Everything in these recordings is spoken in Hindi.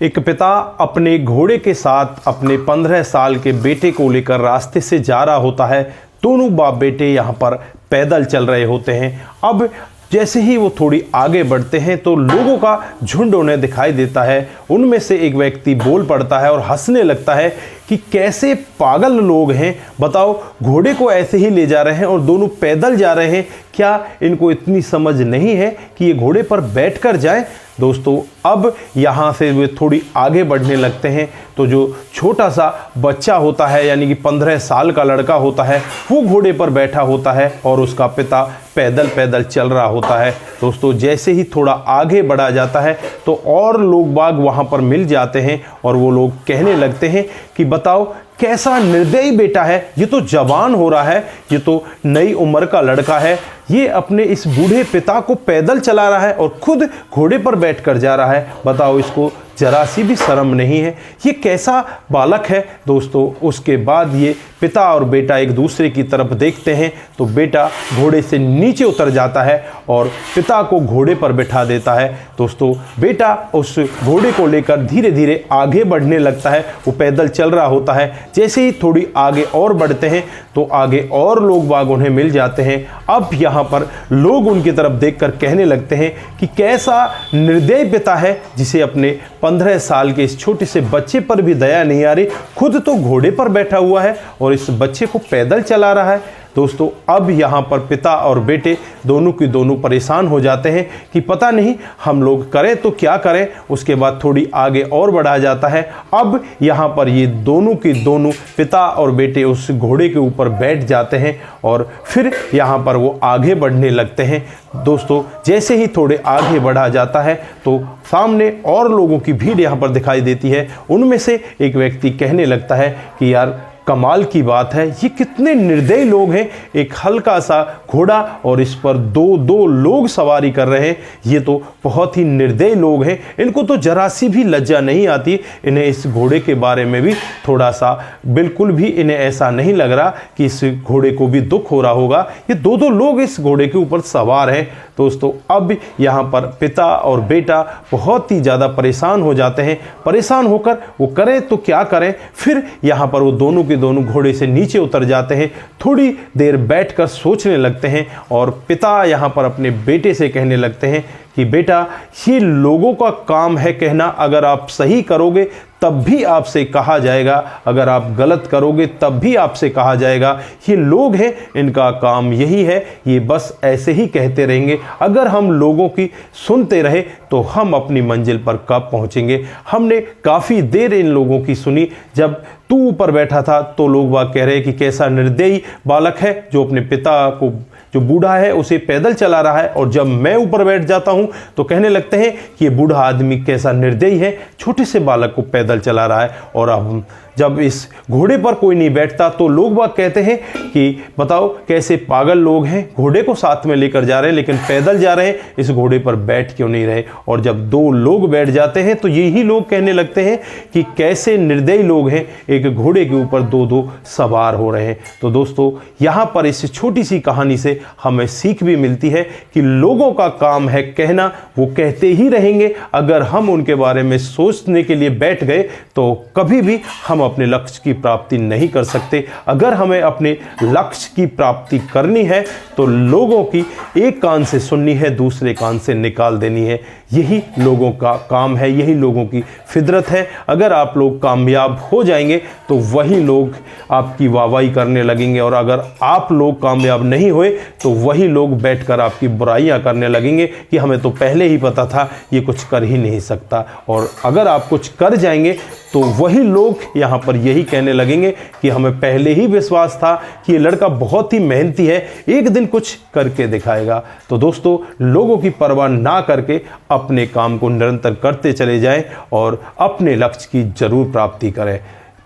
एक पिता अपने घोड़े के साथ अपने 15 साल के बेटे को लेकर रास्ते से जा रहा होता है। दोनों बाप बेटे यहाँ पर पैदल चल रहे होते हैं। अब जैसे ही वो थोड़ी आगे बढ़ते हैं तो लोगों का झुंड उन्हें दिखाई देता है। उनमें से एक व्यक्ति बोल पड़ता है और हंसने लगता है कि कैसे पागल लोग हैं, बताओ घोड़े को ऐसे ही ले जा रहे हैं और दोनों पैदल जा रहे हैं, क्या इनको इतनी समझ नहीं है कि ये घोड़े पर बैठकर जाएं। दोस्तों अब यहाँ से वे थोड़ी आगे बढ़ने लगते हैं तो जो छोटा सा बच्चा होता है यानी कि 15 साल का लड़का होता है वो घोड़े पर बैठा होता है और उसका पिता पैदल पैदल चल रहा होता है। दोस्तों जैसे ही थोड़ा आगे बढ़ा जाता है तो और लोग बाग वहाँ पर मिल जाते हैं और वो लोग कहने लगते हैं कि बताओ कैसा निर्दयी बेटा है, ये तो जवान हो रहा है, ये तो नई उम्र का लड़का है, ये अपने इस बूढ़े पिता को पैदल चला रहा है और खुद घोड़े पर बैठकर जा रहा है। बताओ इसको जरा सी भी शर्म नहीं है, ये कैसा बालक है। दोस्तों उसके बाद ये पिता और बेटा एक दूसरे की तरफ देखते हैं तो बेटा घोड़े से नीचे उतर जाता है और पिता को घोड़े पर बिठा देता है। दोस्तों बेटा उस घोड़े को लेकर धीरे धीरे आगे बढ़ने लगता है, वो पैदल चल रहा होता है। जैसे ही थोड़ी आगे और बढ़ते हैं तो आगे और लोग बाग उन्हें मिल जाते हैं। अब यहाँ पर लोग उनकी तरफ देखकर कहने लगते हैं कि कैसा निर्दयी पिता है जिसे अपने 15 साल के इस छोटे से बच्चे पर भी दया नहीं आ रही, खुद तो घोड़े पर बैठा हुआ है और इस बच्चे को पैदल चला रहा है। दोस्तों अब यहाँ पर पिता और बेटे दोनों की दोनों परेशान हो जाते हैं कि पता नहीं हम लोग करें तो क्या करें। उसके बाद थोड़ी आगे और बढ़ा जाता है। अब यहाँ पर ये दोनों की दोनों पिता और बेटे उस घोड़े के ऊपर बैठ जाते हैं और फिर यहाँ पर वो आगे बढ़ने लगते हैं। दोस्तों जैसे ही थोड़े आगे बढ़ा जाता है तो सामने और लोगों की भीड़ यहाँ पर दिखाई देती है। उनमें से एक व्यक्ति कहने लगता है कि यार कमाल की बात है, ये कितने निर्दयी लोग हैं, एक हल्का सा घोड़ा और इस पर दो लोग सवारी कर रहे हैं, ये तो बहुत ही निर्दयी लोग हैं, इनको तो जरा सी भी लज्जा नहीं आती। इन्हें इस घोड़े के बारे में भी थोड़ा सा बिल्कुल भी इन्हें ऐसा नहीं लग रहा कि इस घोड़े को भी दुख हो रहा होगा, ये दो लोग इस घोड़े के ऊपर सवार हैं। दोस्तों अब यहाँ पर पिता और बेटा बहुत ही ज़्यादा परेशान हो जाते हैं। परेशान होकर वो करें तो क्या करें, फिर यहाँ पर वो दोनों के दोनों घोड़े से नीचे उतर जाते हैं। थोड़ी देर बैठकर सोचने लगते हैं और पिता यहाँ पर अपने बेटे से कहने लगते हैं कि बेटा ये लोगों का काम है कहना, अगर आप सही करोगे तब भी आपसे कहा जाएगा, अगर आप गलत करोगे तब भी आपसे कहा जाएगा। ये लोग हैं, इनका काम यही है, ये बस ऐसे ही कहते रहेंगे। अगर हम लोगों की सुनते रहे तो हम अपनी मंजिल पर कब पहुंचेंगे। हमने काफ़ी देर इन लोगों की सुनी। जब तू ऊपर बैठा था तो लोग बात कह रहे कि कैसा निर्दयी बालक है जो अपने पिता को, जो बूढ़ा है उसे पैदल चला रहा है, और जब मैं ऊपर बैठ जाता हूं तो कहने लगते हैं कि ये बूढ़ा आदमी कैसा निर्दयी है, छोटे से बालक को पैदल चला रहा है। और अब जब इस घोड़े पर कोई नहीं बैठता तो लोग बात कहते हैं कि बताओ कैसे पागल लोग हैं, घोड़े को साथ में लेकर जा रहे हैं लेकिन पैदल जा रहे हैं, इस घोड़े पर बैठ क्यों नहीं रहे। और जब दो लोग बैठ जाते हैं तो यही लोग कहने लगते हैं कि कैसे निर्दयी लोग हैं, एक घोड़े के ऊपर दो सवार हो रहे हैं। तो दोस्तों यहाँ पर इस छोटी सी कहानी से हमें सीख भी मिलती है कि लोगों का काम है कहना, वो कहते ही रहेंगे। अगर हम उनके बारे में सोचने के लिए बैठ गए तो कभी भी हम अपने लक्ष्य की प्राप्ति नहीं कर सकते। अगर हमें अपने लक्ष्य की प्राप्ति करनी है तो लोगों की एक कान से सुननी है, दूसरे कान से निकाल देनी है। यही लोगों का काम है, यही लोगों की फितरत है। अगर आप लोग कामयाब हो जाएंगे तो वही लोग आपकी वाहवाही करने लगेंगे, और अगर आप लोग कामयाब नहीं हुए तो वही लोग बैठकर आपकी बुराइयां करने लगेंगे कि हमें तो पहले ही पता था ये कुछ कर ही नहीं सकता। और अगर आप कुछ कर जाएंगे तो वही लोग यहाँ पर यही कहने लगेंगे कि हमें पहले ही विश्वास था कि ये लड़का बहुत ही मेहनती है, एक दिन कुछ करके दिखाएगा। तो दोस्तों लोगों की परवाह ना करके अपने काम को निरंतर करते चले जाएं और अपने लक्ष्य की जरूर प्राप्ति करें।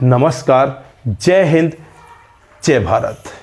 नमस्कार, जय हिंद, जय भारत।